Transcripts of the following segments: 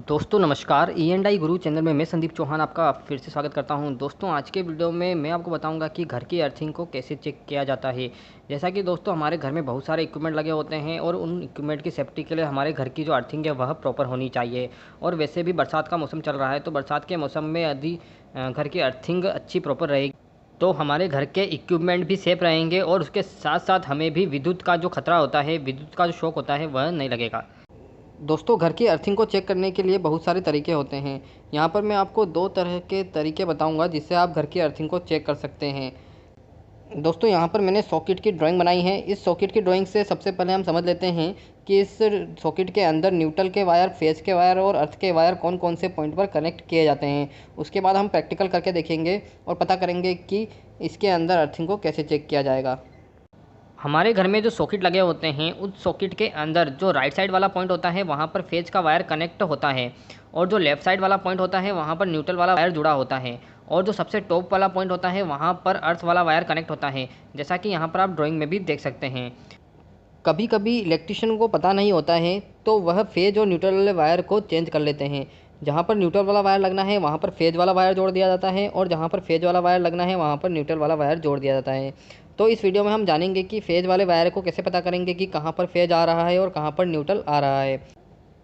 दोस्तों नमस्कार, ई&आई गुरु चैनल में मैं संदीप चौहान आपका फिर से स्वागत करता हूं। दोस्तों आज के वीडियो में मैं आपको बताऊंगा कि घर की अर्थिंग को कैसे चेक किया जाता है। जैसा कि दोस्तों हमारे घर में बहुत सारे इक्विपमेंट लगे होते हैं और उन इक्विपमेंट की सेफ्टी के लिए हमारे घर की जो अर्थिंग है वह प्रॉपर होनी चाहिए। और वैसे भी बरसात का मौसम चल रहा है, तो बरसात के मौसम में यदि घर की अर्थिंग अच्छी प्रॉपर रहेगी तो हमारे घर के इक्विपमेंट भी सेफ रहेंगे और उसके साथ साथ हमें भी विद्युत का जो खतरा होता है, विद्युत का जो शॉक होता है, वह नहीं लगेगा। दोस्तों घर की अर्थिंग को चेक करने के लिए बहुत सारे तरीके होते हैं। यहाँ पर मैं आपको दो तरह के तरीके बताऊंगा जिससे आप घर की अर्थिंग को चेक कर सकते हैं। दोस्तों यहाँ पर मैंने सॉकेट की ड्राइंग बनाई है। इस सॉकेट की ड्राइंग से सबसे पहले हम समझ लेते हैं कि इस सॉकेट के अंदर न्यूट्रल के वायर, फेज के वायर और अर्थ के वायर कौन कौन से पॉइंट पर कनेक्ट किए जाते हैं। उसके बाद हम प्रैक्टिकल करके देखेंगे और पता करेंगे कि इसके अंदर अर्थिंग को कैसे चेक किया जाएगा। हमारे घर में जो सॉकेट लगे होते हैं उस सॉकेट के अंदर जो राइट साइड वाला पॉइंट होता है वहाँ पर फेज का वायर कनेक्ट होता है और जो लेफ़्ट साइड वाला पॉइंट होता है वहाँ पर न्यूट्रल वाला वायर जुड़ा होता है और जो सबसे टॉप वाला पॉइंट होता है वहाँ पर अर्थ वाला वायर कनेक्ट होता है, जैसा कि यहाँ पर आप ड्राइंग में भी देख सकते हैं। कभी कभी इलेक्ट्रिशियन को पता नहीं होता है तो वह फेज और न्यूट्रल वाले वायर को चेंज कर लेते हैं। जहाँ पर न्यूट्रल वाला वायर लगना है वहाँ पर फेज वाला वायर जोड़ दिया जाता है और जहाँ पर फेज वाला वायर लगना है वहाँ पर न्यूट्रल वाला वायर जोड़ दिया जाता है। तो इस वीडियो में हम जानेंगे कि फेज वाले वायर को कैसे पता करेंगे कि कहाँ पर फेज आ रहा है और कहाँ पर न्यूट्रल आ रहा है।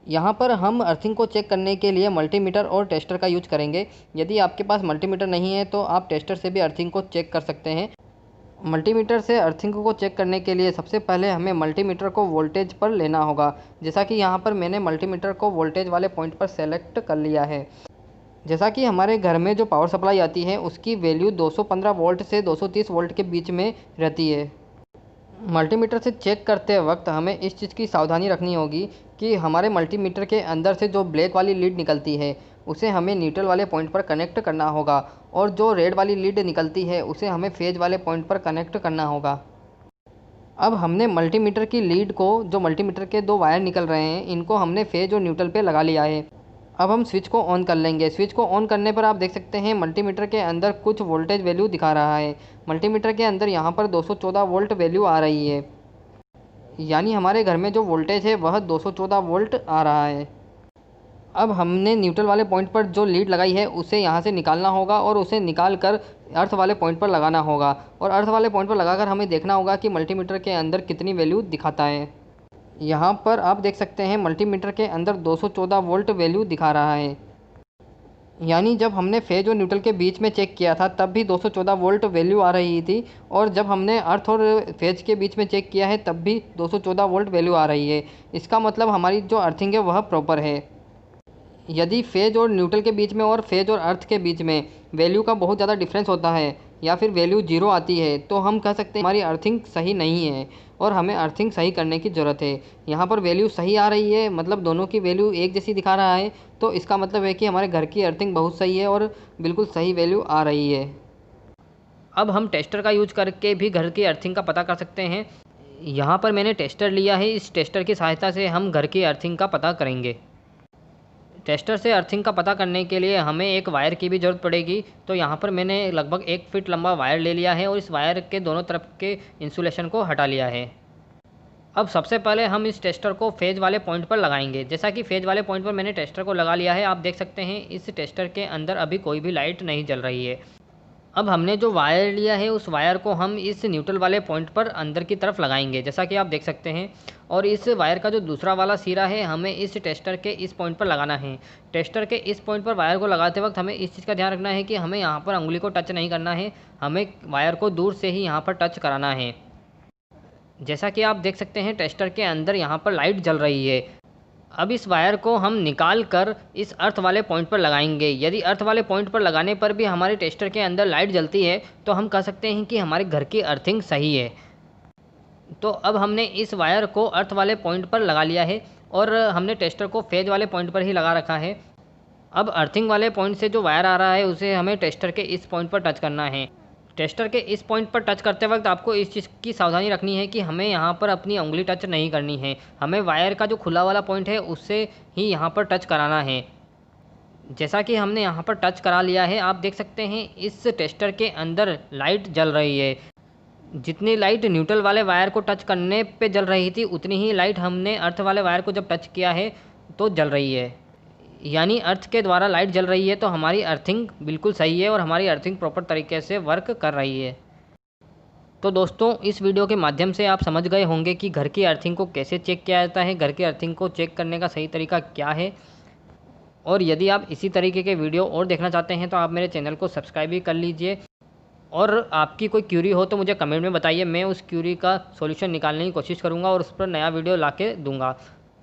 यहाँ पर हम अर्थिंग को चेक करने के लिए मल्टीमीटर और टेस्टर का यूज करेंगे। यदि आपके पास मल्टीमीटर नहीं है तो आप टेस्टर से भी अर्थिंग को चेक कर सकते हैं। मल्टीमीटर से अर्थिंग को चेक करने के लिए सबसे पहले हमें मल्टीमीटर को वोल्टेज पर लेना होगा। जैसा कि यहाँ पर मैंने मल्टीमीटर को वोल्टेज वाले पॉइंट पर सेलेक्ट कर लिया है। जैसा कि हमारे घर में जो पावर सप्लाई आती है उसकी वैल्यू 215 वोल्ट से 230 वोल्ट के बीच में रहती है। मल्टीमीटर से चेक करते वक्त हमें इस चीज़ की सावधानी रखनी होगी कि हमारे मल्टीमीटर के अंदर से जो ब्लैक वाली लीड निकलती है उसे हमें न्यूट्रल वाले पॉइंट पर कनेक्ट करना होगा और जो रेड वाली लीड निकलती है उसे हमें फेज वाले पॉइंट पर कनेक्ट करना होगा। अब हमने मल्टीमीटर की लीड को, जो मल्टीमीटर के दो वायर निकल रहे हैं, इनको हमने फेज और न्यूट्रल पे लगा लिया है। अब हम स्विच को ऑन कर लेंगे। स्विच को ऑन करने पर आप देख सकते हैं मल्टीमीटर के अंदर कुछ वोल्टेज वैल्यू दिखा रहा है। मल्टीमीटर के अंदर यहाँ पर 214 वोल्ट वैल्यू आ रही है, यानी हमारे घर में जो वोल्टेज है वह 214 वोल्ट आ रहा है। अब हमने न्यूट्रल वाले पॉइंट पर जो लीड लगाई है उसे यहाँ से निकालना होगा और उसे निकाल कर अर्थ वाले पॉइंट पर लगाना होगा और अर्थ वाले पॉइंट पर लगाकर हमें देखना होगा कि मल्टीमीटर के अंदर कितनी वैल्यू दिखाता है। यहाँ पर आप देख सकते हैं मल्टीमीटर के अंदर 214 वोल्ट वैल्यू दिखा रहा है, यानी जब हमने फेज और न्यूट्रल के बीच में चेक किया था तब भी 214 वोल्ट वैल्यू आ रही थी और जब हमने अर्थ और फेज के बीच में चेक किया है तब भी 214 वोल्ट वैल्यू आ रही है। इसका मतलब हमारी जो अर्थिंग है वह प्रॉपर है। यदि फेज और न्यूट्रल के बीच में और फेज और अर्थ के बीच में वैल्यू का बहुत ज़्यादा डिफरेंस होता है या फिर वैल्यू जीरो आती है तो हम कह सकते हैं हमारी अर्थिंग सही नहीं है और हमें अर्थिंग सही करने की ज़रूरत है। यहाँ पर वैल्यू सही आ रही है, मतलब दोनों की वैल्यू एक जैसी दिखा रहा है, तो इसका मतलब है कि हमारे घर की अर्थिंग बहुत सही है और बिल्कुल सही वैल्यू आ रही है। अब हम टेस्टर का यूज करके भी घर की अर्थिंग का पता कर सकते हैं। यहाँ पर मैंने टेस्टर लिया है, इस टेस्टर की सहायता से हम घर की अर्थिंग का पता करेंगे। टेस्टर से अर्थिंग का पता करने के लिए हमें एक वायर की भी ज़रूरत पड़ेगी, तो यहाँ पर मैंने लगभग 1 फीट लंबा वायर ले लिया है और इस वायर के दोनों तरफ के इंसुलेशन को हटा लिया है। अब सबसे पहले हम इस टेस्टर को फेज वाले पॉइंट पर लगाएंगे। जैसा कि फेज वाले पॉइंट पर मैंने टेस्टर को लगा लिया है, आप देख सकते हैं इस टेस्टर के अंदर अभी कोई भी लाइट नहीं जल रही है। अब हमने जो वायर लिया है उस वायर को हम इस न्यूट्रल वाले पॉइंट पर अंदर की तरफ लगाएंगे, जैसा कि आप देख सकते हैं। और इस वायर का जो दूसरा वाला सिरा है हमें इस टेस्टर के इस पॉइंट पर लगाना है। टेस्टर के इस पॉइंट पर वायर को लगाते वक्त हमें इस चीज़ का ध्यान रखना है कि हमें यहाँ पर उंगली को टच नहीं करना है, हमें वायर को दूर से ही यहाँ पर टच कराना है। जैसा कि आप देख सकते हैं टेस्टर के अंदर यहाँ पर लाइट जल रही है। अब इस वायर को हम निकाल कर इस अर्थ वाले पॉइंट पर लगाएंगे। यदि अर्थ वाले पॉइंट पर लगाने पर भी हमारे टेस्टर के अंदर लाइट जलती है तो हम कह सकते हैं कि हमारे घर की अर्थिंग सही है। तो अब हमने इस वायर को अर्थ वाले पॉइंट पर लगा लिया है और हमने टेस्टर को फेज वाले पॉइंट पर ही लगा रखा है। अब अर्थिंग वाले पॉइंट से जो वायर आ रहा है उसे हमें टेस्टर के इस पॉइंट पर टच करना है। टेस्टर के इस पॉइंट पर टच करते वक्त आपको इस चीज़ की सावधानी रखनी है कि हमें यहाँ पर अपनी उंगली टच नहीं करनी है, हमें वायर का जो खुला वाला पॉइंट है उससे ही यहाँ पर टच कराना है। जैसा कि हमने यहाँ पर टच करा लिया है, आप देख सकते हैं इस टेस्टर के अंदर लाइट जल रही है। जितनी लाइट न्यूट्रल वाले वायर को टच करने पे जल रही थी उतनी ही लाइट हमने अर्थ वाले वायर को जब टच किया है तो जल रही है। यानी अर्थ के द्वारा लाइट जल रही है तो हमारी अर्थिंग बिल्कुल सही है और हमारी अर्थिंग प्रॉपर तरीके से वर्क कर रही है। तो दोस्तों इस वीडियो के माध्यम से आप समझ गए होंगे कि घर की अर्थिंग को कैसे चेक किया जाता है, घर की अर्थिंग को चेक करने का सही तरीका क्या है। और यदि आप इसी तरीके के वीडियो और देखना चाहते हैं तो आप मेरे चैनल को सब्सक्राइब भी कर लीजिए। और आपकी कोई क्यूरी हो तो मुझे कमेंट में बताइए, मैं उस क्यूरी का सॉल्यूशन निकालने की कोशिश करूँगा और उस पर नया वीडियो ला के दूँगा।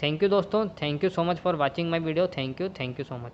थैंक यू दोस्तों, thank you so much for watching my video. Thank you so much.